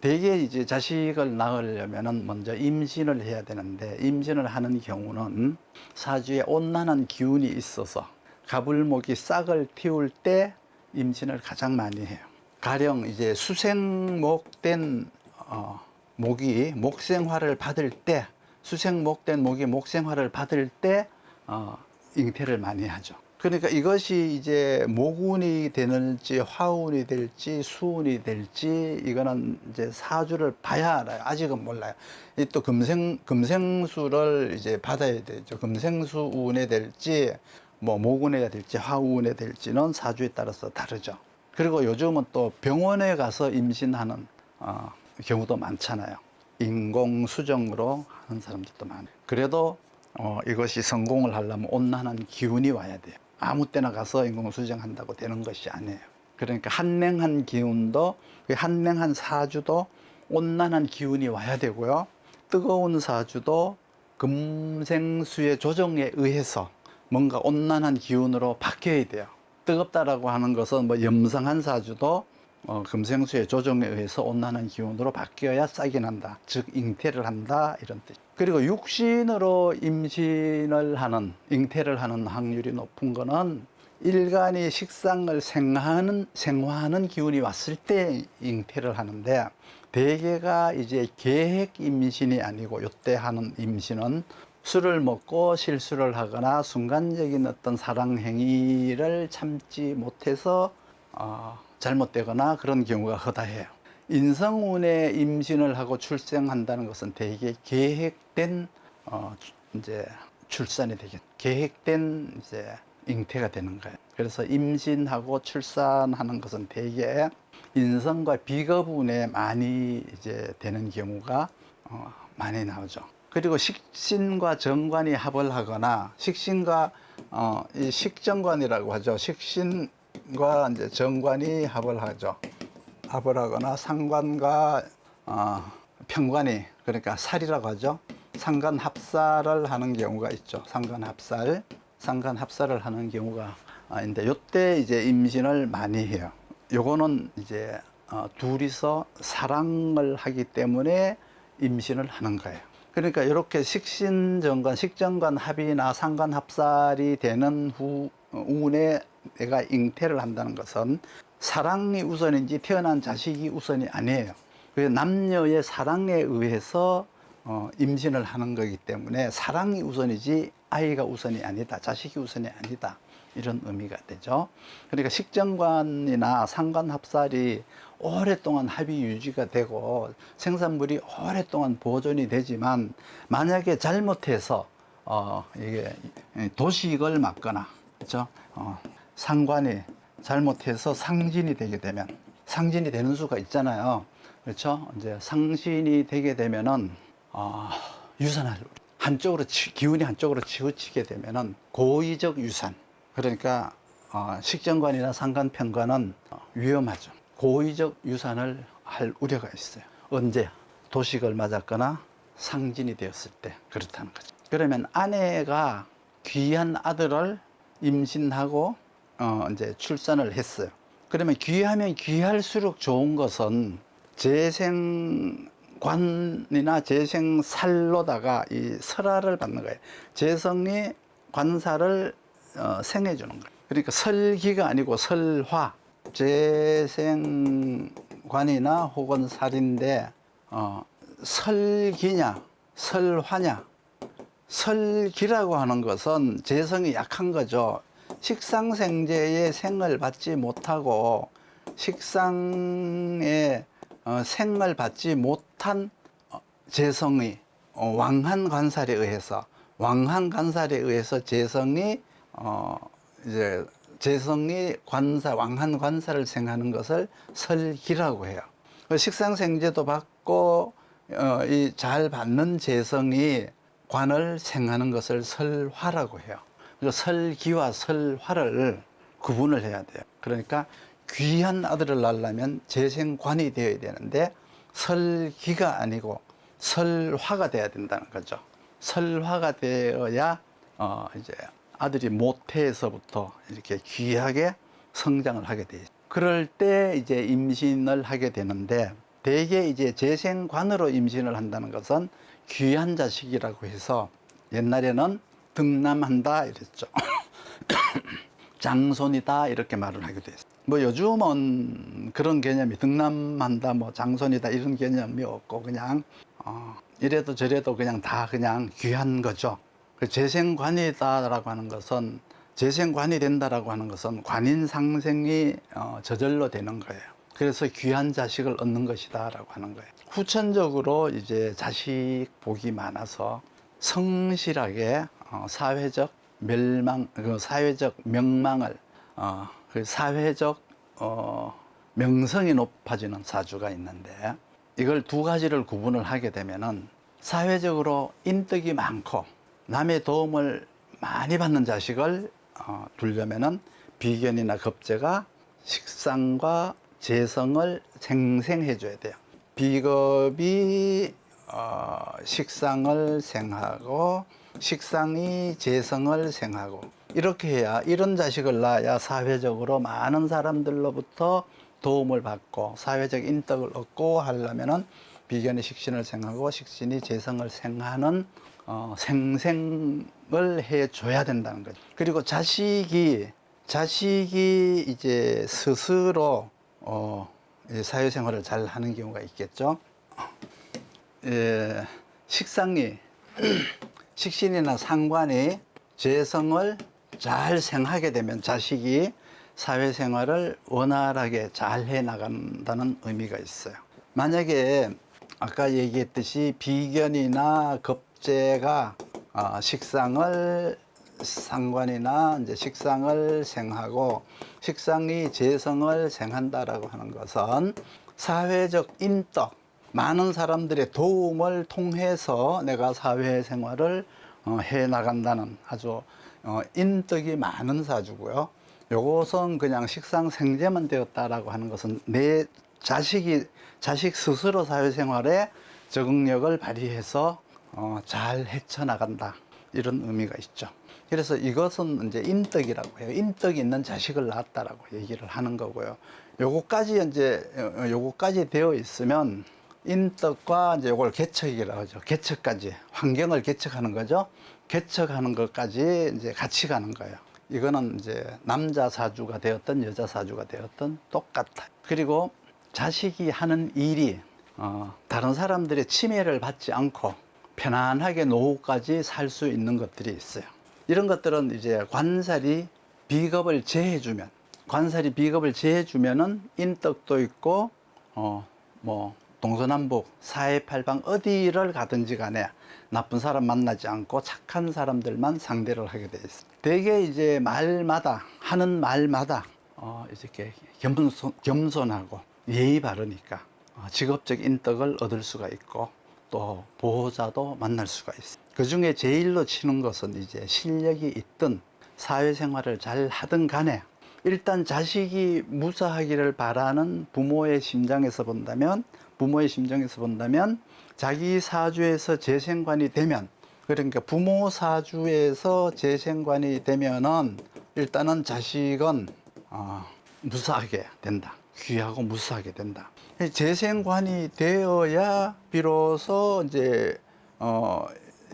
대개 이제 자식을 낳으려면은 먼저 임신을 해야 되는데, 임신을 하는 경우는 사주에 온난한 기운이 있어서 가불목이 싹을 틔울 때 임신을 가장 많이 해요. 가령 이제 수생목된 목이 목생화를 받을 때, 수생목된 목이 목생화를 받을 때 잉태를 많이 하죠. 그러니까 이것이 이제 목운이 되는지 화운이 될지 수운이 될지, 이거는 이제 사주를 봐야 알아요. 아직은 몰라요. 이 또 금생수를 이제 받아야 되죠. 금생수 운에 될지 뭐 목운에 될지 화운에 될지는 사주에 따라서 다르죠. 그리고 요즘은 또 병원에 가서 임신하는 경우도 많잖아요. 인공수정으로 하는 사람들도 많아요. 그래도 이것이 성공을 하려면 온난한 기운이 와야 돼요. 아무 때나 가서 인공수정한다고 되는 것이 아니에요. 그러니까 한냉한 기운도, 한냉한 사주도 온난한 기운이 와야 되고요. 뜨거운 사주도 금생수의 조정에 의해서 뭔가 온난한 기운으로 바뀌어야 돼요. 뜨겁다라고 하는 것은 뭐 염성한 사주도 금생수의 조정에 의해서 온난한 기운으로 바뀌어야 싹이 난다, 즉 잉태를 한다, 이런 뜻. 그리고 육신으로 임신을 하는, 잉태를 하는 확률이 높은 거는 일간이 식상을 생화하는 기운이 왔을 때 잉태를 하는데, 대개가 이제 계획 임신이 아니고 요때 하는 임신은 술을 먹고 실수를 하거나 순간적인 어떤 사랑 행위를 참지 못해서 잘못되거나 그런 경우가 허다해요. 인성운에 임신을 하고 출생한다는 것은 대개 계획된 이제 출산이 되겠, 계획된 이제 잉태가 되는 거예요. 그래서 임신하고 출산하는 것은 대개 인성과 비겁운에 많이 이제 되는 경우가 많이 나오죠. 그리고 식신과 정관이 합을 하거나, 식신과 이 식정관이라고 하죠. 식신과 이제 정관이 합을 하죠. 합을 하거나 상관과 편관이, 그러니까 살이라고 하죠. 상관합살을 하는 경우가 있죠. 상관합살을 하는 경우가 있는데, 요때 이제 임신을 많이 해요. 요거는 이제 둘이서 사랑을 하기 때문에 임신을 하는 거예요. 그러니까 이렇게 식신정관, 식정관 합이나 상관합살이 되는 운에 내가 잉태를 한다는 것은 사랑이 우선인지 태어난 자식이 우선이 아니에요. 그래서 남녀의 사랑에 의해서 임신을 하는 거기 때문에 사랑이 우선이지 아이가 우선이 아니다, 자식이 우선이 아니다, 이런 의미가 되죠. 그러니까 식정관이나 상관합살이 오랫동안 합이 유지가 되고 생산물이 오랫동안 보존이 되지만, 만약에 잘못해서 이게 도식을 맞거나, 그렇죠? 상관이 잘못해서 상진이 되게 되면, 상진이 되는 수가 있잖아요. 그렇죠? 이제 상신이 되게 되면은 유산할, 한쪽으로 기운이 한쪽으로 치우치게 되면은 고의적 유산, 그러니까 식정관이나 상관편관은 위험하죠. 고의적 유산을 할 우려가 있어요. 언제? 도식을 맞았거나 상진이 되었을 때 그렇다는 거죠. 그러면 아내가 귀한 아들을 임신하고 이제 출산을 했어요. 그러면 귀하면 귀할수록 좋은 것은 재생관이나 재생살로다가 이 설화를 받는 거예요. 재성이 관사를 생해주는 거예요. 그러니까 설기가 아니고 설화, 재생관이나 혹은 살인데 설기냐 설화냐. 설기라고 하는 것은 재성이 약한 거죠. 식상생재의 생을 받지 못하고 식상의 생을 받지 못한 재성이 왕한 관살에 의해서 재성이 이제 재성이 왕한 관사를 생하는 것을 설기라고 해요. 식상생재도 받고 잘 받는 재성이 관을 생하는 것을 설화라고 해요. 그래서 설기와 설화를 구분을 해야 돼요. 그러니까 귀한 아들을 낳으려면 재생관이 되어야 되는데 설기가 아니고 설화가 돼야 된다는 거죠. 설화가 되어야 이제 아들이 모태에서부터 이렇게 귀하게 성장을 하게 돼요. 그럴 때 이제 임신을 하게 되는데, 대개 이제 재생관으로 임신을 한다는 것은 귀한 자식이라고 해서 옛날에는 등남한다 이랬죠. 장손이다 이렇게 말을 하기도 했어요. 뭐 요즘은 그런 개념이 등남한다 뭐 장손이다 이런 개념이 없고 그냥 이래도 저래도 그냥 다 그냥 귀한 거죠. 그 재생관이다라고 하는 것은 재생관이 된다라고 하는 것은 관인 상생이 저절로 되는 거예요. 그래서 귀한 자식을 얻는 것이다라고 하는 거예요. 후천적으로 이제 자식 복이 많아서 성실하게 사회적 멸망, 그 사회적 명망을 그 사회적 명성이 높아지는 사주가 있는데 이걸 두 가지를 구분을 하게 되면은 사회적으로 인덕이 많고 남의 도움을 많이 받는 자식을 두려면은 비견이나 겁재가 식상과 재성을 생생해 줘야 돼요. 비겁이 식상을 생하고 식상이 재성을 생하고 이렇게 해야 이런 자식을 낳아야 사회적으로 많은 사람들로부터 도움을 받고 사회적 인덕을 얻고 하려면은 비견이 식신을 생하고 식신이 재성을 생하는 생생을 해 줘야 된다는 거죠. 그리고 자식이 이제 스스로 사회생활을 잘 하는 경우가 있겠죠. 식상이 식신이나 상관이 재성을 잘 생하게 되면 자식이 사회생활을 원활하게 잘 해나간다는 의미가 있어요. 만약에 아까 얘기했듯이 비견이나 겁재가 식상을 상관이나 이제 식상을 생하고 식상이 재성을 생한다라고 하는 것은 사회적 인덕, 많은 사람들의 도움을 통해서 내가 사회생활을 해 나간다는 아주 인덕이 많은 사주고요. 요것은 그냥 식상생재만 되었다라고 하는 것은 내 자식 스스로 사회생활에 적응력을 발휘해서 잘 헤쳐나간다 이런 의미가 있죠. 그래서 이것은 이제 인덕이라고 해요. 인덕이 있는 자식을 낳았다라고 얘기를 하는 거고요. 요거까지 되어 있으면 인덕과 이제 요걸 개척이라고 하죠. 개척까지 환경을 개척하는 거죠. 개척하는 것까지 이제 같이 가는 거예요. 이거는 이제 남자 사주가 되었든 여자 사주가 되었든 똑같아요. 그리고 자식이 하는 일이 다른 사람들의 침해를 받지 않고 편안하게 노후까지 살 수 있는 것들이 있어요. 이런 것들은 이제 관살이 비겁을 제해주면, 은 인덕도 있고 뭐 동서남북 사해팔방 어디를 가든지 간에 나쁜 사람 만나지 않고 착한 사람들만 상대를 하게 돼 있어요. 대개 이제 하는 말마다 이렇게 겸손하고 예의 바르니까 직업적 인덕을 얻을 수가 있고 또 보호자도 만날 수가 있어요. 그 중에 제일로 치는 것은 이제 실력이 있든 사회생활을 잘 하든 간에 일단 자식이 무사하기를 바라는 부모의 심정에서 본다면 자기 사주에서 재생관이 되면, 그러니까 부모 사주에서 재생관이 되면은 일단은 자식은 무사하게 된다. 귀하고 무사하게 된다. 재생관이 되어야 비로소 이제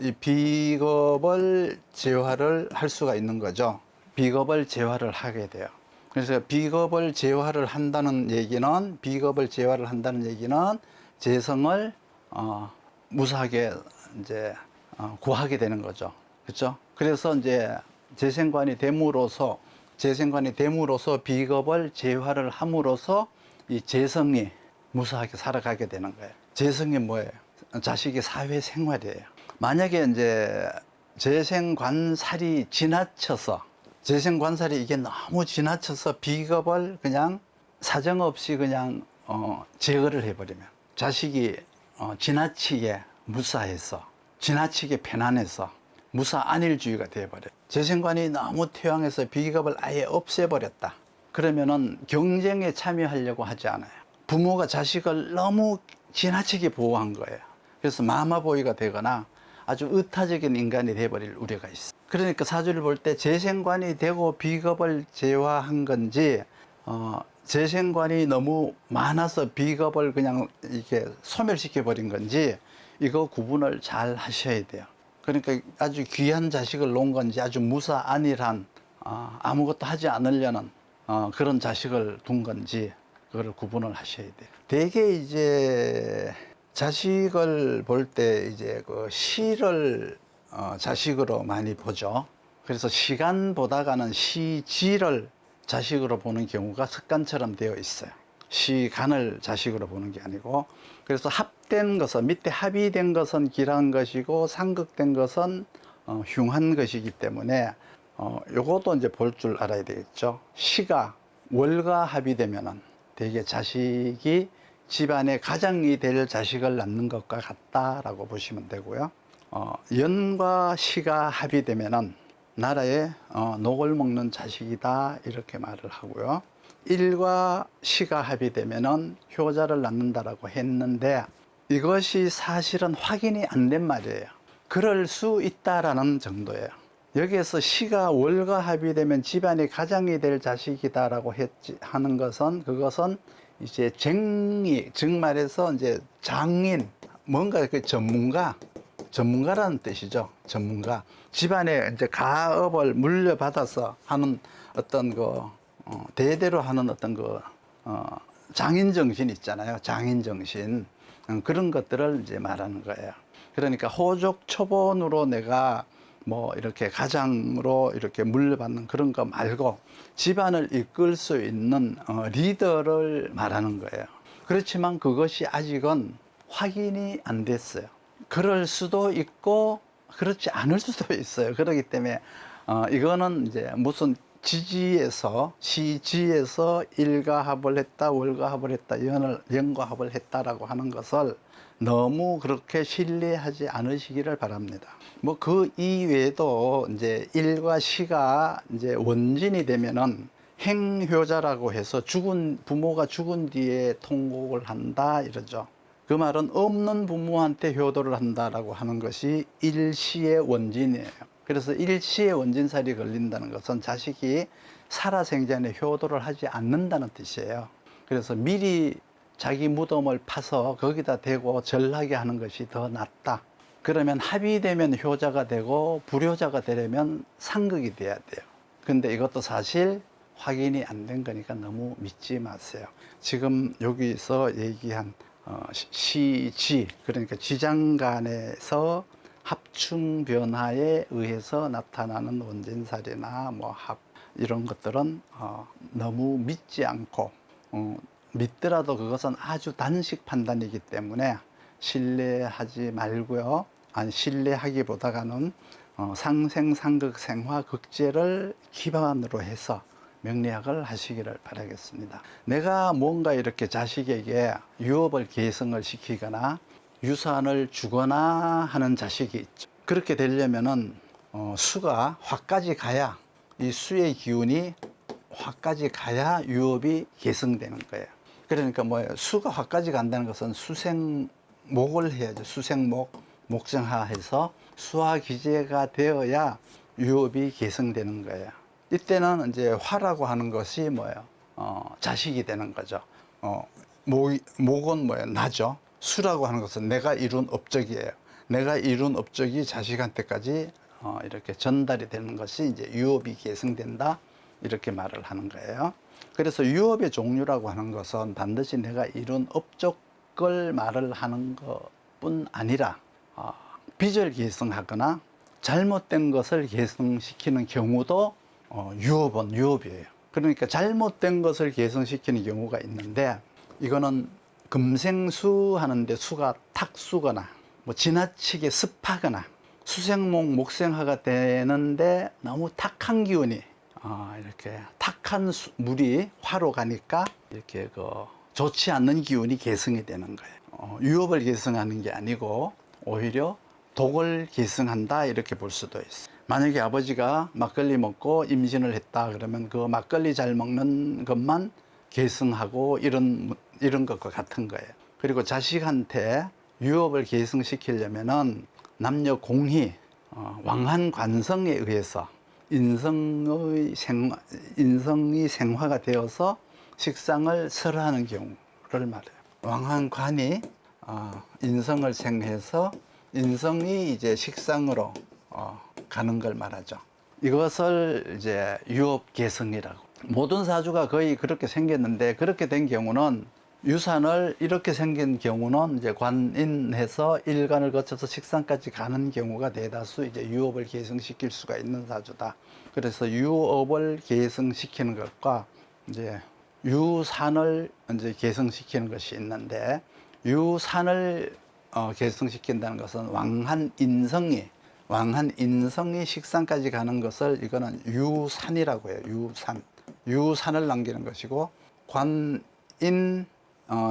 이 비겁을 재화를 할 수가 있는 거죠. 비겁을 재화를 하게 돼요. 그래서 비겁을 재화를 한다는 얘기는 재성을 무사하게 이제 구하게 되는 거죠. 그렇죠? 그래서 이제 재생관이 됨으로써 비겁을 재화를 함으로써 이 재성이 무사하게 살아가게 되는 거예요. 재성이 뭐예요? 자식이 사회생활이에요. 만약에 이제 재생관살이 이게 너무 지나쳐서 비겁을 그냥 사정없이 그냥 제거를 해버리면 자식이 지나치게 무사해서 지나치게 편안해서 무사 안일주의가 되어버려요. 재생관이 너무 퇴황해서 비겁을 아예 없애버렸다. 그러면은 경쟁에 참여하려고 하지 않아요. 부모가 자식을 너무 지나치게 보호한 거예요. 그래서 마마보이가 되거나 아주 의타적인 인간이 되어버릴 우려가 있어요. 그러니까 사주를 볼 때 재생관이 되고 비겁을 재화한 건지 재생관이 너무 많아서 비겁을 그냥 이렇게 소멸시켜 버린 건지 이거 구분을 잘 하셔야 돼요. 그러니까 아주 귀한 자식을 놓은 건지 아주 무사안일한 아무것도 하지 않으려는 그런 자식을 둔 건지 그거를 구분을 하셔야 돼요. 대개 이제 자식을 볼 때 이제 그 시를 자식으로 많이 보죠. 그래서 시간 보다가는 시지를 자식으로 보는 경우가 습관처럼 되어 있어요. 시간을 자식으로 보는 게 아니고, 그래서 합된 것은, 밑에 합의된 것은 길한 것이고 상극된 것은 흉한 것이기 때문에 요것도 이제 볼 줄 알아야 되겠죠. 시가 월과 합의되면은 되게 자식이 집안의 가장이 될 자식을 낳는 것과 같다라고 보시면 되고요. 연과 시가 합의되면은 나라의 녹을 먹는 자식이다 이렇게 말을 하고요. 일과 시가 합의되면은 효자를 낳는다라고 했는데 이것이 사실은 확인이 안 된 말이에요. 그럴 수 있다라는 정도예요. 여기에서 시가 월과 합의되면 집안의 가장이 될 자식이다라고 하는 것은, 그것은 이제 쟁이, 즉 말해서 이제 장인, 뭔가 그 전문가라는 뜻이죠. 전문가. 집안에 이제 가업을 물려받아서 하는 어떤 대대로 하는 어떤 장인 정신 있잖아요. 장인 정신. 그런 것들을 이제 말하는 거예요. 그러니까 호족 초본으로 내가 뭐 이렇게 가장으로 이렇게 물려받는 그런 거 말고 집안을 이끌 수 있는 리더를 말하는 거예요. 그렇지만 그것이 아직은 확인이 안 됐어요. 그럴 수도 있고 그렇지 않을 수도 있어요. 그렇기 때문에 이거는 이제 무슨 시지에서 일과 합을 했다, 월과 합을 했다, 연과 합을 했다라고 하는 것을 너무 그렇게 신뢰하지 않으시기를 바랍니다. 뭐 그 이외에도 이제 일과 시가 이제 원진이 되면은 행효자라고 해서 부모가 죽은 뒤에 통곡을 한다 이러죠. 그 말은 없는 부모한테 효도를 한다라고 하는 것이 일시의 원진이에요. 그래서 일시의 원진살이 걸린다는 것은 자식이 살아생전에 효도를 하지 않는다는 뜻이에요. 그래서 미리 자기 무덤을 파서 거기다 대고 절하게 하는 것이 더 낫다. 그러면 합의되면 효자가 되고 불효자가 되려면 상극이 돼야 돼요. 근데 이것도 사실 확인이 안 된 거니까 너무 믿지 마세요. 지금 여기서 얘기한 시지, 그러니까 지장간에서 합충 변화에 의해서 나타나는 원진살이나 뭐 이런 것들은 너무 믿지 않고 믿더라도 그것은 아주 단식 판단이기 때문에 신뢰하지 말고요. 아니, 신뢰하기보다는 상생상극 생화극재를 기반으로 해서 명리학을 하시기를 바라겠습니다. 내가 뭔가 이렇게 자식에게 유업을 계승을 시키거나 유산을 주거나 하는 자식이 있죠. 그렇게 되려면은 수가 화까지 가야, 이 수의 기운이 화까지 가야 유업이 계승되는 거예요. 그러니까 수가 화까지 간다는 것은 수생목을 해야죠. 수생목, 목생화해서 수화기제가 되어야 유업이 계승되는 거예요. 이때는 이제 화라고 하는 것이 뭐예요? 자식이 되는 거죠. 목은 뭐예요? 나죠. 수라고 하는 것은 내가 이룬 업적이에요. 내가 이룬 업적이 자식한테까지 이렇게 전달이 되는 것이 이제 유업이 계승된다. 이렇게 말을 하는 거예요. 그래서 유업의 종류라고 하는 것은 반드시 내가 이룬 업적을 말을 하는 것뿐 아니라 빚을 계승하거나 잘못된 것을 계승시키는 경우도 유업은 유업이에요. 그러니까 잘못된 것을 계승시키는 경우가 있는데, 이거는 금생수 하는데 수가 탁수거나 뭐 지나치게 습하거나 수생목 목생화가 되는데 너무 탁한 기운이 이렇게 탁한 물이 화로 가니까 이렇게 좋지 않는 기운이 계승이 되는 거예요. 유업을 계승하는 게 아니고 오히려 독을 계승한다 이렇게 볼 수도 있어요. 만약에 아버지가 막걸리 먹고 임신을 했다 그러면 그 막걸리 잘 먹는 것만 계승하고 이런 것과 같은 거예요. 그리고 자식한테 유업을 계승시키려면은 남녀 공희, 왕한 관성에 의해서 인성이 생화가 되어서 식상을 설하는 경우를 말해요. 왕한 관이 인성을 생해서 인성이 이제 식상으로 가는 걸 말하죠. 이것을 이제 유업계성이라고. 모든 사주가 거의 그렇게 생겼는데, 그렇게 된 경우는 유산을 이렇게 생긴 경우는 이제 관인해서 일간을 거쳐서 식상까지 가는 경우가 대다수 이제 유업을 계승시킬 수가 있는 사주다. 그래서 유업을 계승시키는 것과 이제 유산을 이제 계승시키는 것이 있는데, 유산을 계승시킨다는 것은 왕한 인성이 식상까지 가는 것을 이거는 유산이라고 해요. 유산을 남기는 것이고, 관인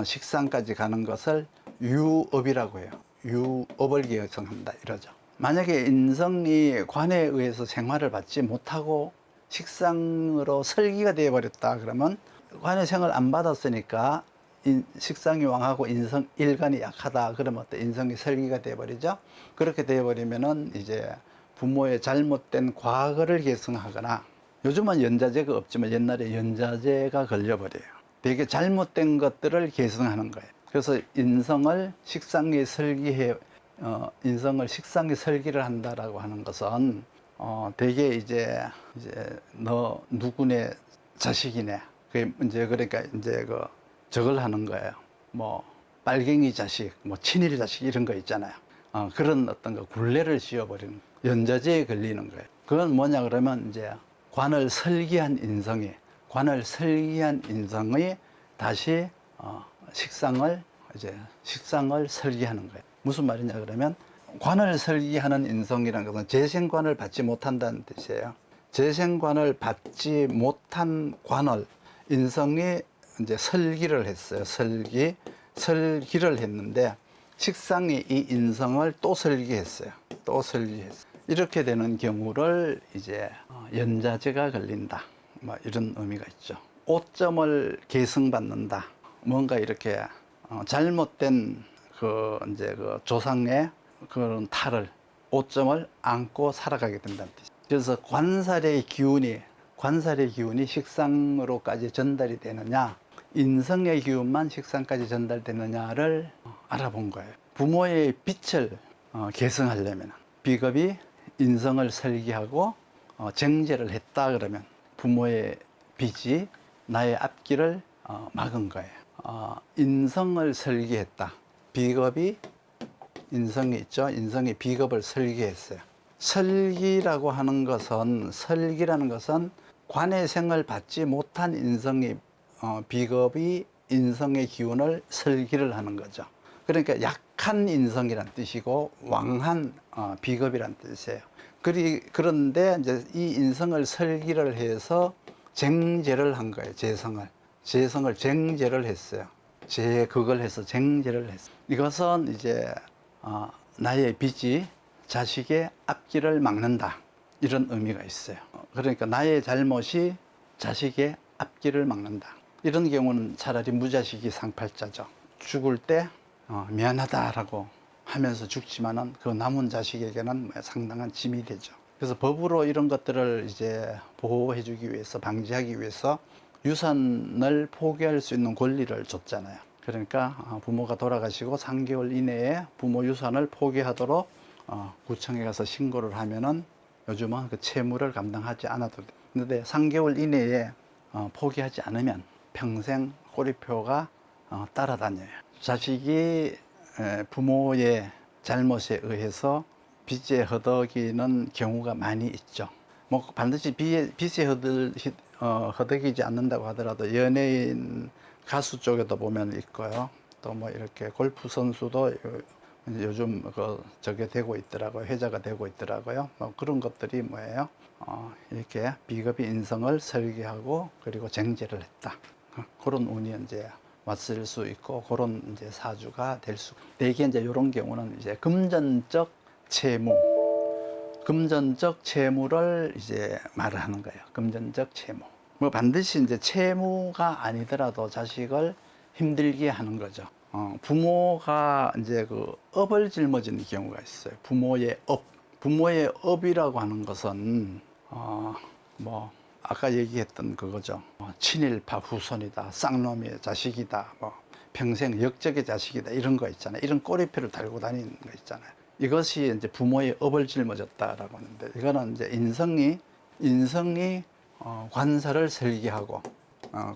식상까지 가는 것을 유업이라고 해요. 유업을 계승한다 이러죠. 만약에 인성이 관에 의해서 생활을 받지 못하고 식상으로 설기가 되어 버렸다 그러면, 관의 생을 안 받았으니까 식상이 왕하고 인성 일간이 약하다 그러면 또 인성이 설기가 되어 버리죠. 그렇게 되어 버리면은 이제 부모의 잘못된 과거를 계승하거나, 요즘은 연자제가 없지만 옛날에 연자제가 걸려버려요. 되게 잘못된 것들을 계승하는 거예요. 그래서 인성을 식상에 설기를 한다라고 하는 것은 되게 이제 너 누구네 자식이네. 그게 이제 그러니까 이제 저걸 하는 거예요. 뭐 빨갱이 자식, 뭐 친일 자식 이런 거 있잖아요. 그런 어떤 굴레를 씌워버리는 연자제에 걸리는 거예요. 그건 뭐냐 그러면 이제 관을 설기한 인성이 다시 식상을 설기하는 거예요. 무슨 말이냐 그러면, 관을 설기하는 인성이라는 것은 재생관을 받지 못한다는 뜻이에요. 재생관을 받지 못한 관을 인성이 이제 설기를 했어요. 설기를 했는데 식상이 이 인성을 또 설기했어요. 이렇게 되는 경우를 이제 연자제가 걸린다. 뭐 이런 의미가 있죠. 오점을 계승받는다. 뭔가 이렇게 잘못된 이제 조상의 그런 탈을, 오점을 안고 살아가게 된다는 뜻이죠. 그래서 관살의 기운이 식상으로까지 전달이 되느냐, 인성의 기운만 식상까지 전달되느냐를 알아본 거예요. 부모의 빛을 계승하려면 비겁이 인성을 설기하고 정제를 했다 그러면 부모의 빚이 나의 앞길을 막은 거예요. 인성을 설기했다. 비겁이 인성이 있죠. 인성이 비겁을 설기했어요. 설기라는 것은 관의 생을 받지 못한 인성이 비겁이 인성의 기운을 설기를 하는 거죠. 그러니까 약한 인성이란 뜻이고 왕한 비겁이란 뜻이에요. 그런데 이제 이 인성을 설기를 해서 쟁제를 한 거예요. 재성을 쟁제를 했어요. 그걸 해서 쟁제를 했어요. 이것은 이제 나의 빚이 자식의 앞길을 막는다, 이런 의미가 있어요. 그러니까 나의 잘못이 자식의 앞길을 막는다. 이런 경우는 차라리 무자식이 상팔자죠. 죽을 때 미안하다라고 하면서 죽지만은 그 남은 자식에게는 상당한 짐이 되죠. 그래서 법으로 이런 것들을 이제 보호해주기 위해서, 방지하기 위해서 유산을 포기할 수 있는 권리를 줬잖아요. 그러니까 부모가 돌아가시고 3개월 이내에 부모 유산을 포기하도록 구청에 가서 신고를 하면은, 요즘은 그 채무를 감당하지 않아도 돼. 근데 3개월 이내에 포기하지 않으면 평생 꼬리표가 따라다녀요. 자식이 부모의 잘못에 의해서 빚에 허덕이는 경우가 많이 있죠. 뭐 반드시 빚에 허덕이지 않는다고 하더라도 연예인, 가수 쪽에도 보면 있고요. 또 뭐 이렇게 골프 선수도 요즘 저게 되고 있더라고요. 회자가 되고 있더라고요. 뭐 그런 것들이 뭐예요? 이렇게 비겁이 인성을 설계하고 그리고 쟁제를 했다. 그런 운이 이제 왔을 수 있고, 그런 이제 사주가 될 수. 대개 이제 이런 경우는 이제 금전적 채무를 이제 말을 하는 거예요. 금전적 채무. 뭐 반드시 이제 채무가 아니더라도 자식을 힘들게 하는 거죠. 부모가 이제 업을 짊어지는 경우가 있어요. 부모의 업이라고 하는 것은 뭐 아까 얘기했던 그거죠. 친일파 후손이다, 쌍놈의 자식이다, 뭐 평생 역적의 자식이다, 이런 거 있잖아요. 이런 꼬리표를 달고 다니는 거 있잖아요. 이것이 이제 부모의 업을 짊어졌다라고 하는데, 이거는 이제 인성이 관사를 설계하고,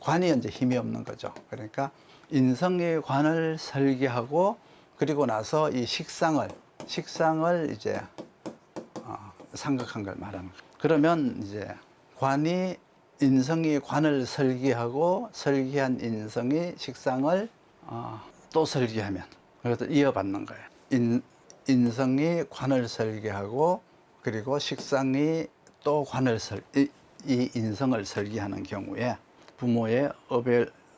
관이 이제 힘이 없는 거죠. 그러니까 인성이 관을 설계하고, 그리고 나서 이 식상을 이제 삼각한 걸 말하는 거예요. 그러면 이제 인성이 관을 설계하고, 설계한 인성이 식상을 또 설계하면, 그래서 이어받는 거예요. 인성이 관을 설계하고, 그리고 식상이 또 이 인성을 설계하는 경우에 부모의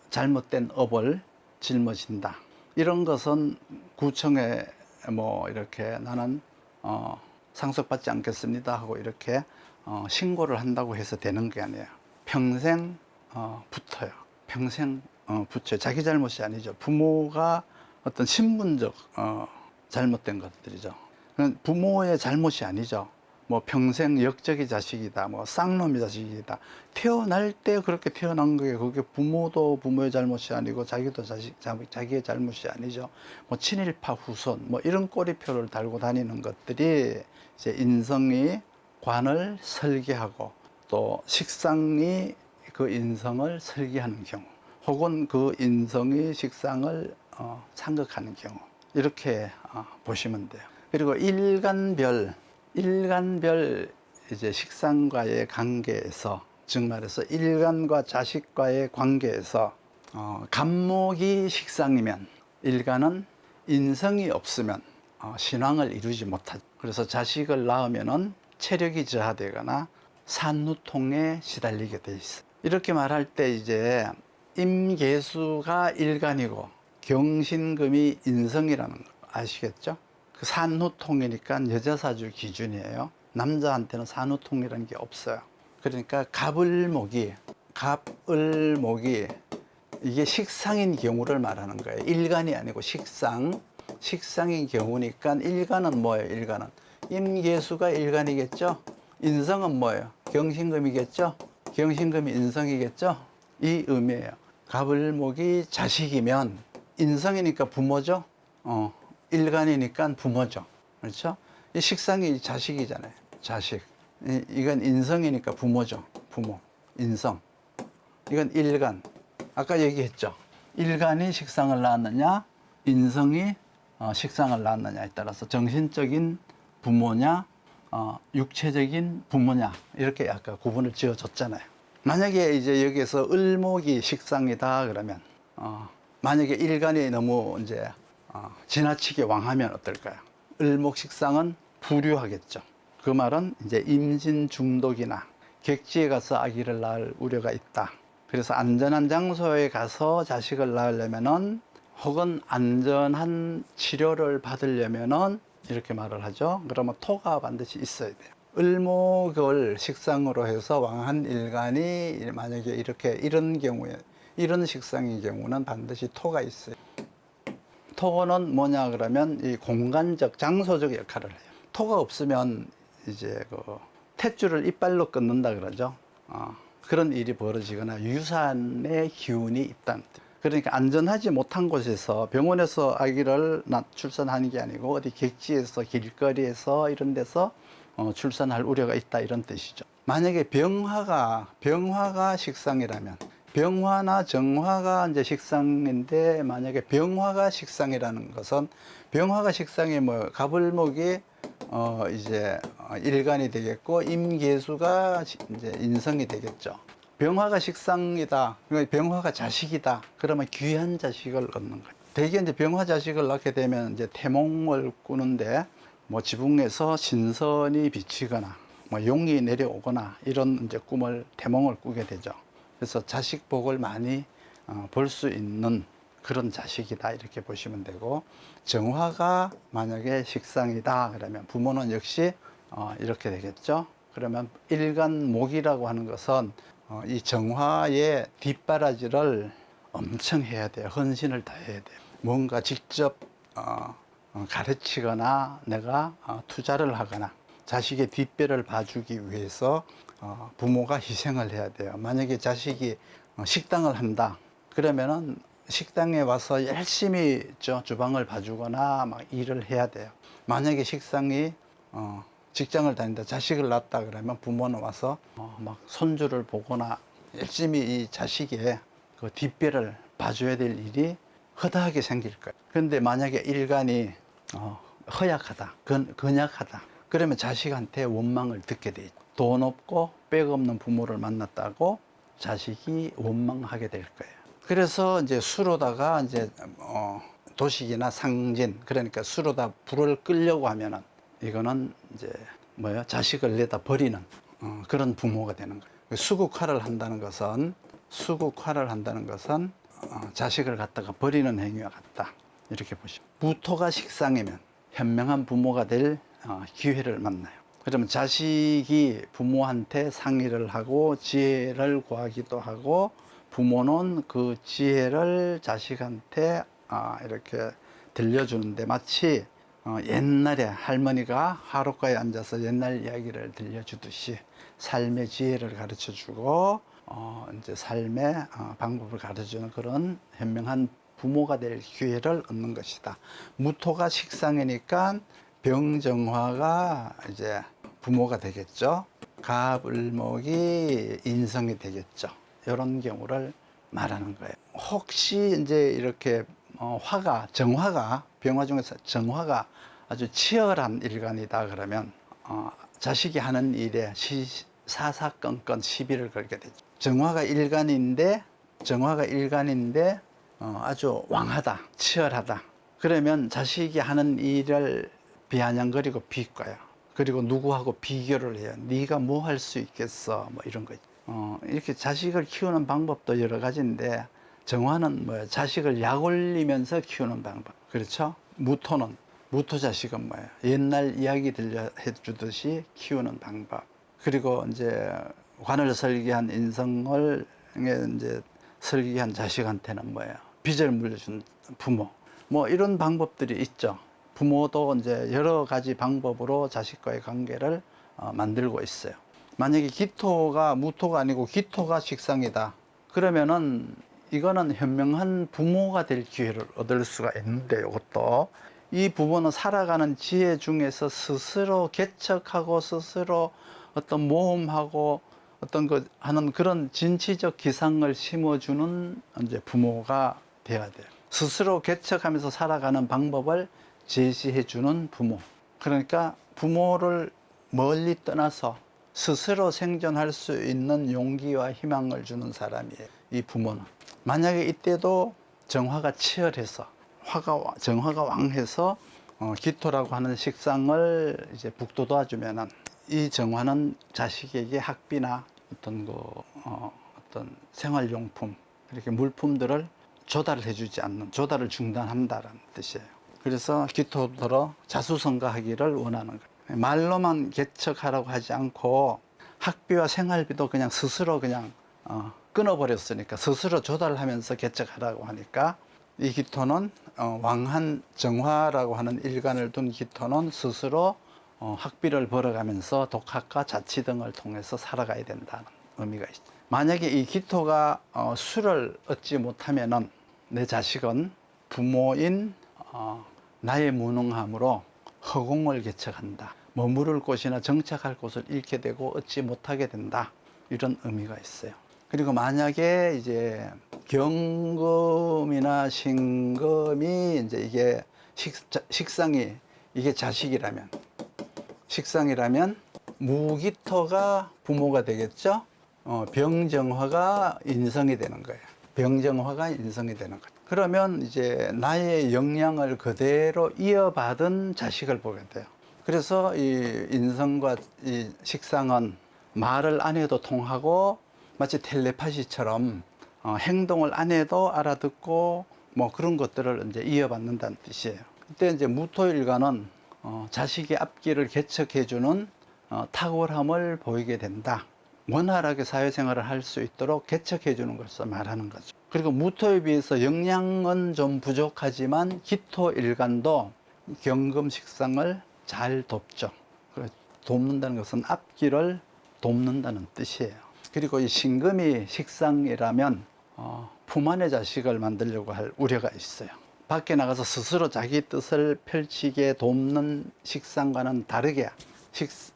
잘못된 업을 짊어진다. 이런 것은 구청에 뭐 이렇게 나는 상속받지 않겠습니다 하고 이렇게 신고를 한다고 해서 되는 게 아니에요. 평생 붙어요. 평생 붙여요. 자기 잘못이 아니죠. 부모가 어떤 신분적 잘못된 것들이죠. 부모의 잘못이 아니죠. 뭐 평생 역적의 자식이다, 뭐 쌍놈의 자식이다. 태어날 때 그렇게 태어난 거예요. 그게 부모도 부모의 잘못이 아니고 자기도 자기의 잘못이 아니죠. 뭐 친일파 후손, 뭐 이런 꼬리표를 달고 다니는 것들이 이제 인성이 관을 설계하고, 또 식상이 그 인성을 설계하는 경우, 혹은 그 인성이 식상을 참극하는 경우, 이렇게 보시면 돼요. 그리고 일간별 이제 식상과의 관계에서, 즉 말해서 일간과 자식과의 관계에서 간목이 식상이면, 일간은 인성이 없으면 신왕을 이루지 못하죠. 그래서 자식을 낳으면은 체력이 저하되거나 산후통에 시달리게 돼 있어요. 이렇게 말할 때 이제 임계수가 일간이고 경신금이 인성이라는 거 아시겠죠? 그 산후통이니까 여자사주 기준이에요. 남자한테는 산후통이라는 게 없어요. 그러니까 갑을목이 이게 식상인 경우를 말하는 거예요. 일간이 아니고 식상인 경우니까, 일간은 뭐예요? 일간은 임계수가 일간이겠죠. 인성은 뭐예요? 경신금이겠죠. 경신금이 인성이겠죠. 이 의미예요. 갑을목이 자식이면, 인성이니까 부모죠. 일간이니까 부모죠. 그렇죠? 이 식상이 자식이잖아요. 자식. 이건 인성이니까 부모죠. 부모. 인성. 이건 일간. 아까 얘기했죠. 일간이 식상을 낳았느냐, 인성이 식상을 낳았느냐에 따라서 정신적인 부모냐, 육체적인 부모냐, 이렇게 아까 구분을 지어줬잖아요. 만약에 이제 여기에서 을목이 식상이다 그러면, 만약에 일간이 너무 이제 지나치게 왕하면 어떨까요? 을목 식상은 불유하겠죠. 그 말은 이제 임신 중독이나 객지에 가서 아기를 낳을 우려가 있다. 그래서 안전한 장소에 가서 자식을 낳으려면은, 혹은 안전한 치료를 받으려면은 이렇게 말을 하죠. 그러면 토가 반드시 있어야 돼요. 을목을 식상으로 해서 왕한 일간이 만약에 이런 경우에, 이런 식상의 경우는 반드시 토가 있어요. 토는 뭐냐 그러면 이 공간적, 장소적 역할을 해요. 토가 없으면 이제 그 탯줄을 이빨로 끊는다 그러죠. 그런 일이 벌어지거나 유산의 기운이 있다는 뜻. 그러니까 안전하지 못한 곳에서, 병원에서 아기를 출산하는 게 아니고 어디 객지에서, 길거리에서, 이런 데서 출산할 우려가 있다, 이런 뜻이죠. 만약에 병화가 식상이라면, 병화나 정화가 이제 식상인데, 만약에 병화가 식상이라는 것은, 병화가 식상이 뭐 갑을목이 이제 일간이 되겠고, 임계수가 이제 인성이 되겠죠. 병화가 식상이다, 병화가 자식이다, 그러면 귀한 자식을 얻는 거예요. 대개 이제 병화 자식을 낳게 되면 이제 태몽을 꾸는데, 뭐 지붕에서 신선이 비치거나 뭐 용이 내려오거나 이런 이제 태몽을 꾸게 되죠. 그래서 자식 복을 많이 볼 수 있는 그런 자식이다, 이렇게 보시면 되고, 정화가 만약에 식상이다 그러면 부모는 역시 이렇게 되겠죠. 그러면 일간목이라고 하는 것은 이 정화의 뒷바라지를 엄청 해야 돼요. 헌신을 다해야 돼요. 뭔가 직접 가르치거나 내가 투자를 하거나 자식의 뒷배를 봐주기 위해서 부모가 희생을 해야 돼요. 만약에 자식이 식당을 한다. 그러면은 식당에 와서 열심히 주방을 봐주거나 막 일을 해야 돼요. 만약에 식상이 직장을 다닌다, 자식을 낳았다 그러면 부모는 와서 막 손주를 보거나 열심히 이 자식의 그 뒷배를 봐줘야 될 일이 허다하게 생길 거예요. 그런데 만약에 일간이 허약하다, 근약하다, 그러면 자식한테 원망을 듣게 돼 있죠. 돈 없고 백 없는 부모를 만났다고 자식이 원망하게 될 거예요. 그래서 이제 수로다가 이제 도식이나 상진, 그러니까 수로다 불을 끄려고 하면은 이거는 이제 자식을 내다 버리는 그런 부모가 되는 거예요. 수국화를 한다는 것은 자식을 갖다가 버리는 행위와 같다, 이렇게 보시면. 무토가 식상이면 현명한 부모가 될 기회를 만나요. 그러면 자식이 부모한테 상의를 하고 지혜를 구하기도 하고, 부모는 그 지혜를 자식한테 이렇게 들려주는데, 마치 옛날에 할머니가 화롯가에 앉아서 옛날 이야기를 들려주듯이 삶의 지혜를 가르쳐 주고 이제 삶의 방법을 가르쳐주는 그런 현명한 부모가 될 기회를 얻는 것이다. 무토가 식상이니까 병정화가 이제 부모가 되겠죠. 가불목이 인성이 되겠죠. 이런 경우를 말하는 거예요. 혹시 이제 이렇게 정화가, 병화 중에서 정화가 아주 치열한 일간이다 그러면 자식이 하는 일에 사사건건 시비를 걸게 되죠. 정화가 일간인데 아주 왕하다, 치열하다. 그러면 자식이 하는 일을 비아냥거리고 비꼬아요. 그리고 누구하고 비교를 해요. 네가 뭐 할 수 있겠어, 뭐 이런 거. 이렇게 자식을 키우는 방법도 여러 가지인데, 정화는 자식을 약올리면서 키우는 방법. 그렇죠? 무토 자식은 옛날 이야기 들려 해주듯이 키우는 방법. 그리고 이제 관을 설계한 인성을 이제 설계한 자식한테는 빚을 물려준 부모. 이런 방법들이 있죠. 부모도 이제 여러 가지 방법으로 자식과의 관계를 만들고 있어요. 만약에 무토가 아니고 기토가 식상이다. 그러면은 이거는 현명한 부모가 될 기회를 얻을 수가 있는데, 이것도 이 부모는 살아가는 지혜 중에서 스스로 개척하고 스스로 어떤 모험하고 어떤 거 하는 그런 진취적 기상을 심어주는 이제 부모가 되어야 돼요. 스스로 개척하면서 살아가는 방법을 제시해주는 부모. 그러니까 부모를 멀리 떠나서 스스로 생존할 수 있는 용기와 희망을 주는 사람이에요, 이 부모는. 만약에 이때도 정화가 치열해서 정화가 왕해서 기토라고 하는 식상을 이제 북돋아주면은, 이 정화는 자식에게 학비나 어떤 생활용품, 이렇게 물품들을 조달을 중단한다는 뜻이에요. 그래서 기토더러 자수성가하기를 원하는 거예요. 말로만 개척하라고 하지 않고 학비와 생활비도 그냥 스스로 끊어버렸으니까, 스스로 조달하면서 개척하라고 하니까, 이 기토는 왕한 정화라고 하는 일간을 둔 기토는 스스로 학비를 벌어가면서 독학과 자치 등을 통해서 살아가야 된다는 의미가 있죠. 만약에 이 기토가 수를 얻지 못하면은, 내 자식은 부모인 나의 무능함으로 허공을 개척한다, 머무를 곳이나 정착할 곳을 잃게 되고 얻지 못하게 된다, 이런 의미가 있어요. 그리고 만약에 이제 경금이나 신금이 이제 이게 식상이 이게 자식이라면, 무기토가 부모가 되겠죠. 병정화가 인성이 되는 거예요. 그러면 이제 나의 역량을 그대로 이어받은 자식을 보게 돼요. 그래서 이 인성과 이 식상은 말을 안 해도 통하고, 마치 텔레파시처럼 행동을 안 해도 알아듣고 그런 것들을 이제 이어받는다는 뜻이에요. 그때 이제 무토일간은 자식의 앞길을 개척해주는 탁월함을 보이게 된다. 원활하게 사회생활을 할 수 있도록 개척해주는 것을 말하는 거죠. 그리고 무토에 비해서 역량은 좀 부족하지만 기토일간도 경금식상을 잘 돕죠. 돕는다는 것은 앞길을 돕는다는 뜻이에요. 그리고 이 신금이 식상이라면 품 안의 자식을 만들려고 할 우려가 있어요. 밖에 나가서 스스로 자기 뜻을 펼치게 돕는 식상과는 다르게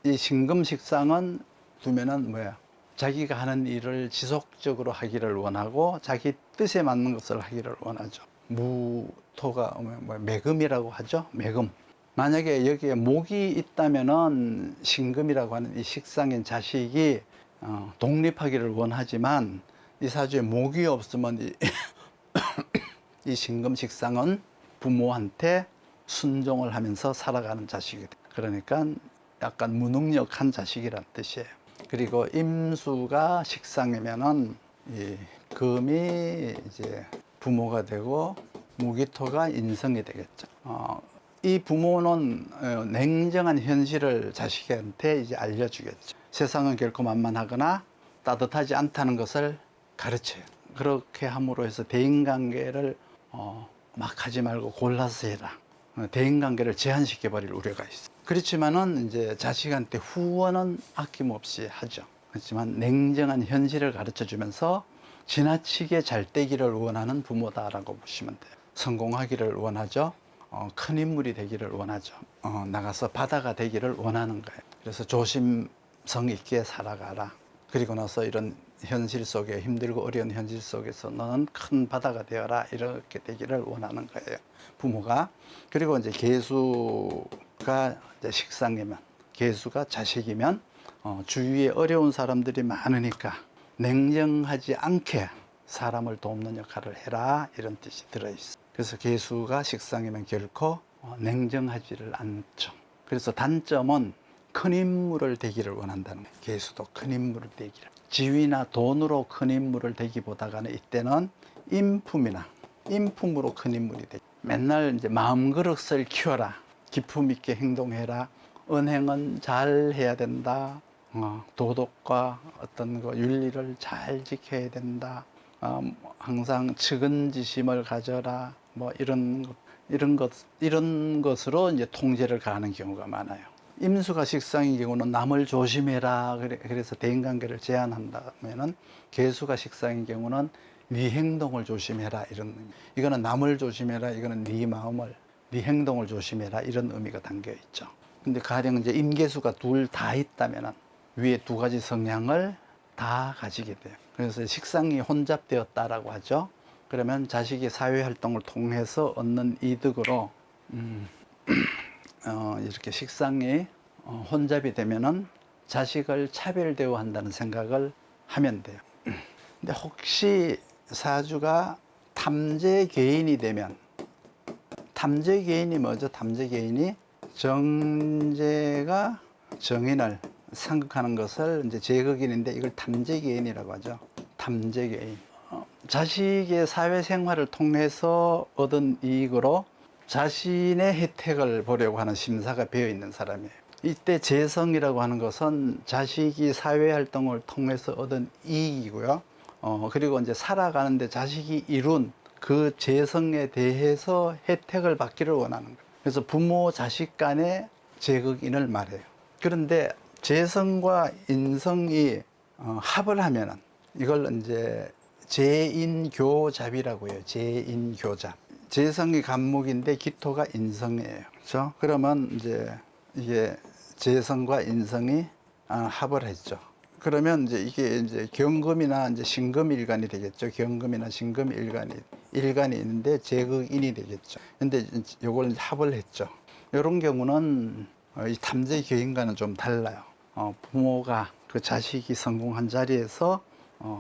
이 신금 식상은 두면은 뭐야? 자기가 하는 일을 지속적으로 하기를 원하고 자기 뜻에 맞는 것을 하기를 원하죠. 무토가 매금이라고 하죠. 매금. 만약에 여기에 목이 있다면은 신금이라고 하는 이 식상인 자식이 독립하기를 원하지만 이 사주에 목이 없으면 이 신금 식상은 부모한테 순종을 하면서 살아가는 자식이 돼. 그러니까 약간 무능력한 자식이란 뜻이에요. 그리고 임수가 식상이면은 이 금이 이제 부모가 되고 무기토가 인성이 되겠죠. 이 부모는 냉정한 현실을 자식한테 이제 알려주겠죠. 세상은 결코 만만하거나 따뜻하지 않다는 것을 가르쳐요. 그렇게 함으로 해서 대인관계를 막 하지 말고 골라서 해라. 대인관계를 제한시켜 버릴 우려가 있어. 그렇지만은 이제 자식한테 후원은 아낌없이 하죠. 그렇지만 냉정한 현실을 가르쳐 주면서 지나치게 잘 되기를 원하는 부모다라고 보시면 돼요. 성공하기를 원하죠. 큰 인물이 되기를 원하죠. 나가서 바다가 되기를 원하는 거예요. 그래서 조심성 있게 살아가라. 그리고 나서 이런 현실 속에 힘들고 어려운 현실 속에서 너는 큰 바다가 되어라 이렇게 되기를 원하는 거예요. 부모가. 그리고 이제 계수가 이제 식상이면 계수가 자식이면 주위에 어려운 사람들이 많으니까 냉정하지 않게 사람을 돕는 역할을 해라 이런 뜻이 들어있어요. 그래서 계수가 식상이면 결코 냉정하지를 않죠. 그래서 단점은 큰 인물을 되기를 원한다는 거예요. 계수도 큰 인물을 되기를. 지위나 돈으로 큰 인물을 되기보다는 이때는 인품으로 큰 인물이 되기. 맨날 이제 마음그릇을 키워라. 기품 있게 행동해라. 은행은 잘 해야 된다. 도덕과 어떤 거 윤리를 잘 지켜야 된다. 항상 측은지심을 가져라. 뭐 이런 것으로 이제 통제를 가하는 경우가 많아요. 임수가 식상인 경우는 남을 조심해라. 그래서 대인관계를 제한한다면은 계수가 식상인 경우는 네 행동을 조심해라 이런 의미. 이거는 남을 조심해라. 이거는 네 마음을, 네 행동을 조심해라 이런 의미가 담겨 있죠. 근데 가령 이제 임계수가 둘 다 있다면은 위에 두 가지 성향을 다 가지게 돼요. 그래서 식상이 혼잡되었다라고 하죠. 그러면 자식이 사회활동을 통해서 얻는 이득으로 이렇게 식상이 혼잡이 되면은 자식을 차별 대우한다는 생각을 하면 돼요. 근데 혹시 사주가 탐재개인이 되면, 탐재개인이 뭐죠? 탐재개인이 정제가 정인을 상극하는 것을 이제 제극인인데 이걸 탐재개인이라고 하죠. 탐재개인. 자식의 사회생활을 통해서 얻은 이익으로 자신의 혜택을 보려고 하는 심사가 배어 있는 사람이에요. 이때 재성이라고 하는 것은 자식이 사회활동을 통해서 얻은 이익이고요. 그리고 이제 살아가는데 자식이 이룬 그 재성에 대해서 혜택을 받기를 원하는 거예요. 그래서 부모 자식 간의 제극인을 말해요. 그런데 재성과 인성이 합을 하면은 이걸 이제 재인교잡이라고 해요. 재인교잡. 재성이 간목인데 기토가 인성이에요. 그렇죠? 그러면 이제 이게 재성과 인성이 합을 했죠. 그러면 이제 이게 이제 경금이나 이제 신금일간이 되겠죠. 경금이나 신금일간이 있는데 제극인이 되겠죠. 근데 요걸 합을 했죠. 이런 경우는 이 탐재교인과는 좀 달라요. 부모가 그 자식이 성공한 자리에서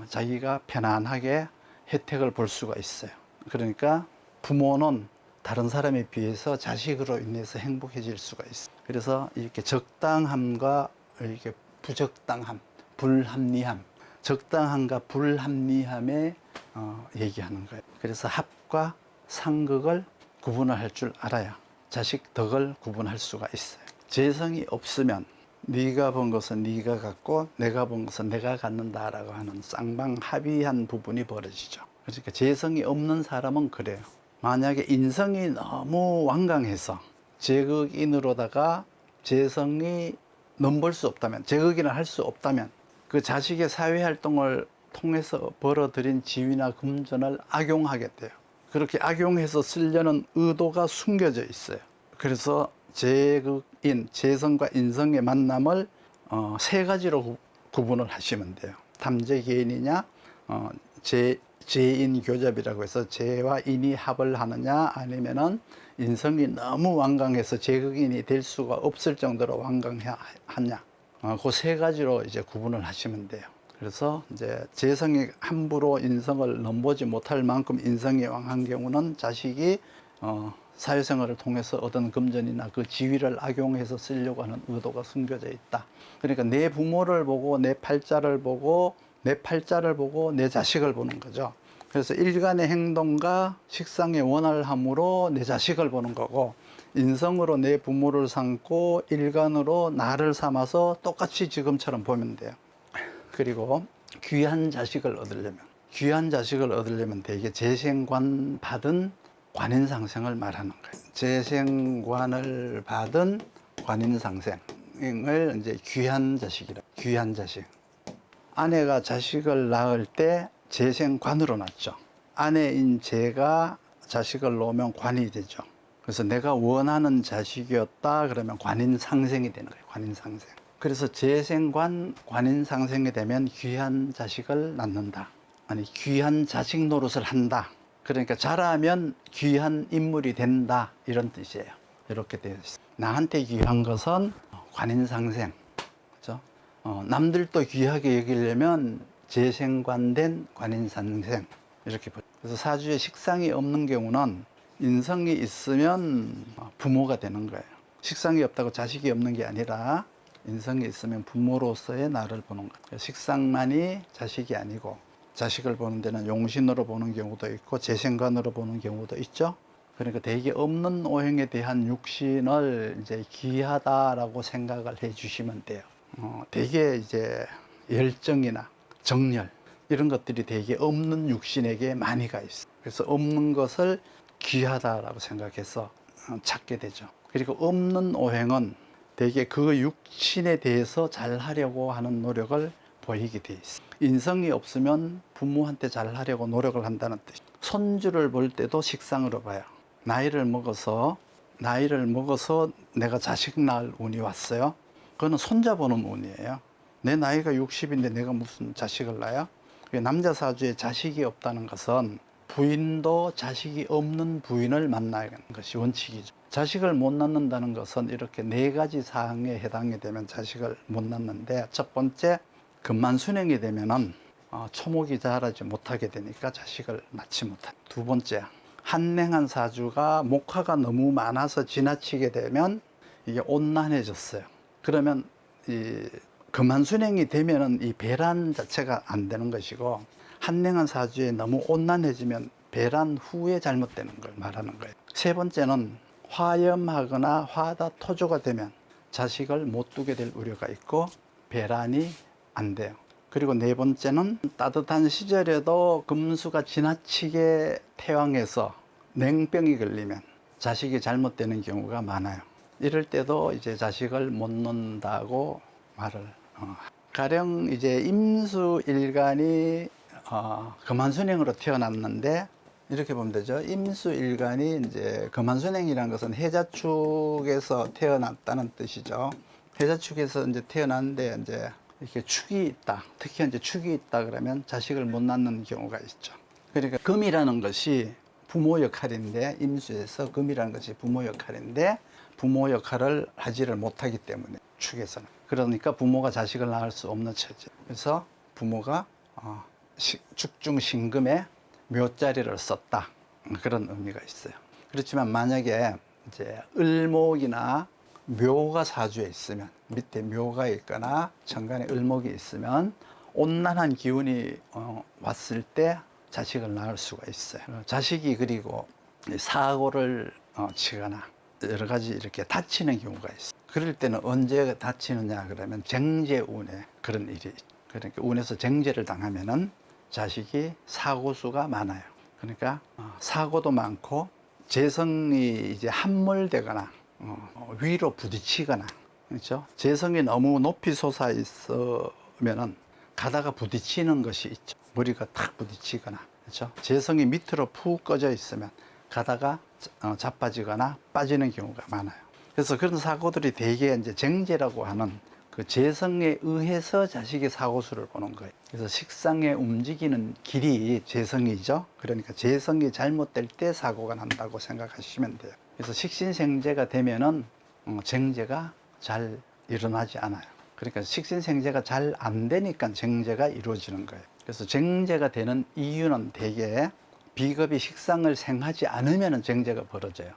자기가 편안하게 혜택을 볼 수가 있어요. 그러니까 부모는 다른 사람에 비해서 자식으로 인해서 행복해질 수가 있어요. 그래서 이렇게 적당함과 이렇게 부적당함, 불합리함, 적당함과 불합리함에 얘기하는 거예요. 그래서 합과 상극을 구분을 할 줄 알아야 자식 덕을 구분할 수가 있어요. 재성이 없으면 네가 본 것은 네가 갖고 내가 본 것은 내가 갖는다라고 하는 쌍방합의한 부분이 벌어지죠. 그러니까 재성이 없는 사람은 그래요. 만약에 인성이 너무 완강해서 제극인으로다가 재성이 넘볼 수 없다면, 제거기를 할 수 없다면 그 자식의 사회활동을 통해서 벌어들인 지위나 금전을 악용하게 돼요. 그렇게 악용해서 쓰려는 의도가 숨겨져 있어요. 그래서 제극인, 재성과 인성의 만남을 세 가지로 구분을 하시면 돼요. 탐재개인이냐, 재인교잡이라고 해서 재와 인이 합을 하느냐, 아니면은 인성이 너무 완강해서 제극인이 될 수가 없을 정도로 완강하냐, 그 세 가지로 이제 구분을 하시면 돼요. 그래서 이제 재성이 함부로 인성을 넘보지 못할 만큼 인성이 왕한 경우는 자식이 사회생활을 통해서 얻은 금전이나 그 지위를 악용해서 쓰려고 하는 의도가 숨겨져 있다. 그러니까 내 부모를 보고 내 팔자를 보고 내 자식을 보는 거죠. 그래서 일간의 행동과 식상의 원활 함으로 내 자식을 보는 거고, 인성으로 내 부모를 삼고 일간으로 나를 삼아서 똑같이 지금처럼 보면 돼요. 그리고 귀한 자식을 얻으려면 되게 재생관 받은 관인상생을 말하는 거예요. 재생관을 받은 관인상생을 이제 귀한 자식. 아내가 자식을 낳을 때 재생관으로 낳죠. 아내인 제가 자식을 놓으면 관이 되죠. 그래서 내가 원하는 자식이었다 그러면 관인상생이 되는 거예요. 관인상생. 그래서 재생관, 관인상생이 되면 귀한 자식을 낳는다. 아니, 귀한 자식 노릇을 한다. 그러니까 자라면 귀한 인물이 된다. 이런 뜻이에요. 이렇게 되어 있어요. 나한테 귀한 것은 관인상생. 그렇죠? 남들도 귀하게 여기려면 재생관된 관인상생. 이렇게 보죠. 그래서 사주에 식상이 없는 경우는 인성이 있으면 부모가 되는 거예요. 식상이 없다고 자식이 없는 게 아니라 인성이 있으면 부모로서의 나를 보는 거예요. 식상만이 자식이 아니고, 자식을 보는 데는 용신으로 보는 경우도 있고 재생관으로 보는 경우도 있죠. 그러니까 대개 없는 오행에 대한 육신을 이제 귀하다라고 생각을 해 주시면 돼요. 대개 이제 열정이나 정열 이런 것들이 대개 없는 육신에게 많이 가 있어요. 그래서 없는 것을 귀하다라고 생각해서 찾게 되죠. 그리고 없는 오행은 대개 그 육신에 대해서 잘하려고 하는 노력을 보이게 돼 있어요. 인성이 없으면 부모한테 잘하려고 노력을 한다는 뜻이죠. 손주를 볼 때도 식상으로 봐요. 나이를 먹어서 내가 자식 낳을 운이 왔어요. 그거는 손자 보는 운이에요. 내 나이가 60인데 내가 무슨 자식을 낳아요? 남자 사주에 자식이 없다는 것은 부인도 자식이 없는 부인을 만나야 하는 것이 원칙이죠. 자식을 못 낳는다는 것은 이렇게 네 가지 사항에 해당이 되면 자식을 못 낳는데, 첫 번째, 금만순행이 되면은 초목이 자라지 못하게 되니까 자식을 낳지 못한다. 두 번째, 한랭한 사주가 목화가 너무 많아서 지나치게 되면 이게 온난해졌어요. 그러면 이 금한순행이 되면은 이 배란 자체가 안 되는 것이고, 한랭한 사주에 너무 온난해지면 배란 후에 잘못되는 걸 말하는 거예요. 세 번째는 화염하거나 화다 토조가 되면 자식을 못 두게 될 우려가 있고 배란이 안 돼요. 그리고 네 번째는 따뜻한 시절에도 금수가 지나치게 태왕해서 냉병이 걸리면 자식이 잘못되는 경우가 많아요. 이럴 때도 이제 자식을 못 낳는다고 말을 가령 이제 임수일간이 금한순행으로 태어났는데, 이렇게 보면 되죠. 임수일간이 이제 금한순행이라는 것은 해자축에서 태어났다는 뜻이죠. 해자축에서 이제 태어났는데 이제 이렇게 축이 있다. 특히 이제 축이 있다 그러면 자식을 못 낳는 경우가 있죠. 그러니까 금이라는 것이 부모 역할인데, 임수에서 금이라는 것이 부모 역할인데 부모 역할을 하지를 못하기 때문에 축에서는, 그러니까 부모가 자식을 낳을 수 없는 처지. 그래서 부모가 축중신금에 묘자리를 썼다, 그런 의미가 있어요. 그렇지만 만약에 이제 을목이나 묘가 사주에 있으면, 밑에 묘가 있거나 천간에 을목이 있으면 온난한 기운이 왔을 때 자식을 낳을 수가 있어요. 자식이 그리고 사고를 치거나 여러 가지 이렇게 다치는 경우가 있어요. 그럴 때는 언제 다치느냐 그러면 쟁제운에 그런 일이 있어요. 그러니까 운에서 쟁제를 당하면은 자식이 사고수가 많아요. 그러니까 사고도 많고 재성이 이제 함몰되거나 위로 부딪히거나 그렇죠? 재성이 너무 높이 솟아 있으면은 가다가 부딪히는 것이 있죠. 머리가 탁 부딪히거나, 그렇죠? 재성이 밑으로 푹 꺼져 있으면 가다가 자빠지거나 빠지는 경우가 많아요. 그래서 그런 사고들이 대개 이제 쟁제라고 하는 그 재성에 의해서 자식의 사고수를 보는 거예요. 그래서 식상에 움직이는 길이 재성이죠. 그러니까 재성이 잘못될 때 사고가 난다고 생각하시면 돼요. 그래서 식신생재가 되면은 쟁제가 잘 일어나지 않아요. 그러니까 식신생재가 잘 안 되니까 쟁제가 이루어지는 거예요. 그래서 쟁제가 되는 이유는 대개 비겁이 식상을 생하지 않으면 쟁제가 벌어져요.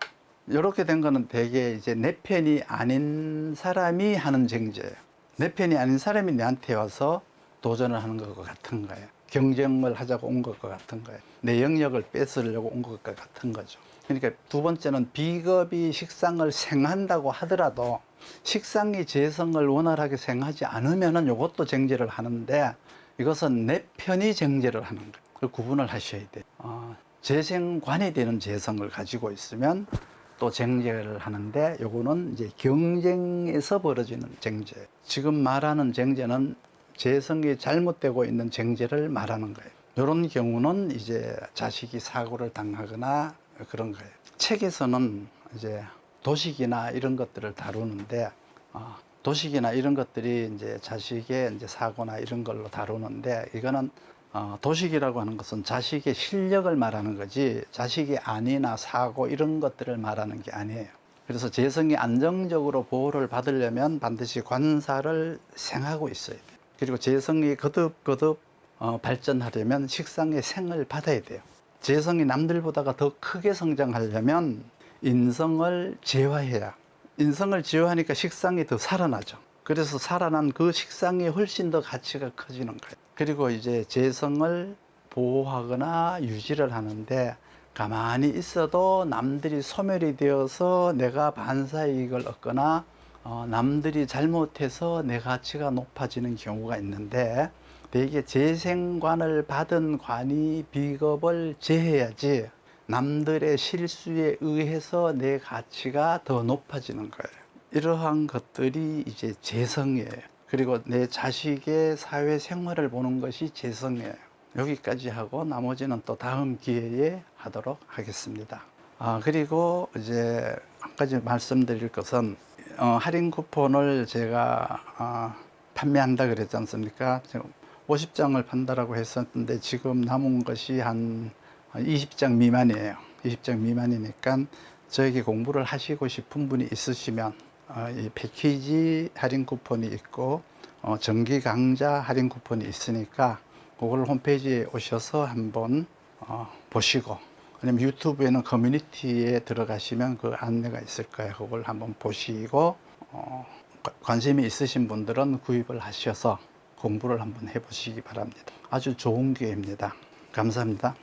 이렇게 된 거는 대개 이제 내 편이 아닌 사람이 하는 쟁제예요. 내 편이 아닌 사람이 내한테 와서 도전을 하는 것과 같은 거예요. 경쟁을 하자고 온 것과 같은 거예요. 내 영역을 뺏으려고 온 것과 같은 거죠. 그러니까 두 번째는 비겁이 식상을 생한다고 하더라도 식상이 재성을 원활하게 생하지 않으면은 이것도 쟁제를 하는데 이것은 내 편이 쟁제를 하는 거예요. 그 구분을 하셔야 돼요. 재생관이 되는 재성을 가지고 있으면 또 쟁제를 하는데 요거는 이제 경쟁에서 벌어지는 쟁제. 지금 말하는 쟁제는 재성이 잘못되고 있는 쟁제를 말하는 거예요. 이런 경우는 이제 자식이 사고를 당하거나 그런 거예요. 책에서는 이제 도식이나 이런 것들을 다루는데 도식이나 이런 것들이 이제 자식의 이제 사고나 이런 걸로 다루는데 이거는 도식이라고 하는 것은 자식의 실력을 말하는 거지 자식의 안위나 사고 이런 것들을 말하는 게 아니에요. 그래서 재성이 안정적으로 보호를 받으려면 반드시 관사를 생하고 있어야 돼요. 그리고 재성이 거듭거듭 발전하려면 식상의 생을 받아야 돼요. 재성이 남들보다가 더 크게 성장하려면 인성을 제화해야, 인성을 제화하니까 식상이 더 살아나죠. 그래서 살아난 그 식상이 훨씬 더 가치가 커지는 거예요. 그리고 이제 재성을 보호하거나 유지를 하는데 가만히 있어도 남들이 소멸이 되어서 내가 반사이익을 얻거나 남들이 잘못해서 내 가치가 높아지는 경우가 있는데 대개 재생관을 받은 관이 비겁을 제해야지 남들의 실수에 의해서 내 가치가 더 높아지는 거예요. 이러한 것들이 이제 재성이에요. 그리고 내 자식의 사회생활을 보는 것이 재성이에요. 여기까지 하고 나머지는 또 다음 기회에 하도록 하겠습니다. 그리고 이제 한 가지 말씀드릴 것은 할인 쿠폰을 제가 판매한다 그랬지 않습니까? 50장을 판다라고 했었는데 지금 남은 것이 한 20장 미만이에요. 20장 미만이니까 저에게 공부를 하시고 싶은 분이 있으시면 이 패키지 할인 쿠폰이 있고 정기 강좌 할인 쿠폰이 있으니까 그걸 홈페이지에 오셔서 한번 보시고 아니면 유튜브에는 커뮤니티에 들어가시면 그 안내가 있을 거예요. 그걸 한번 보시고 관심이 있으신 분들은 구입을 하셔서 공부를 한번 해보시기 바랍니다. 아주 좋은 기회입니다. 감사합니다.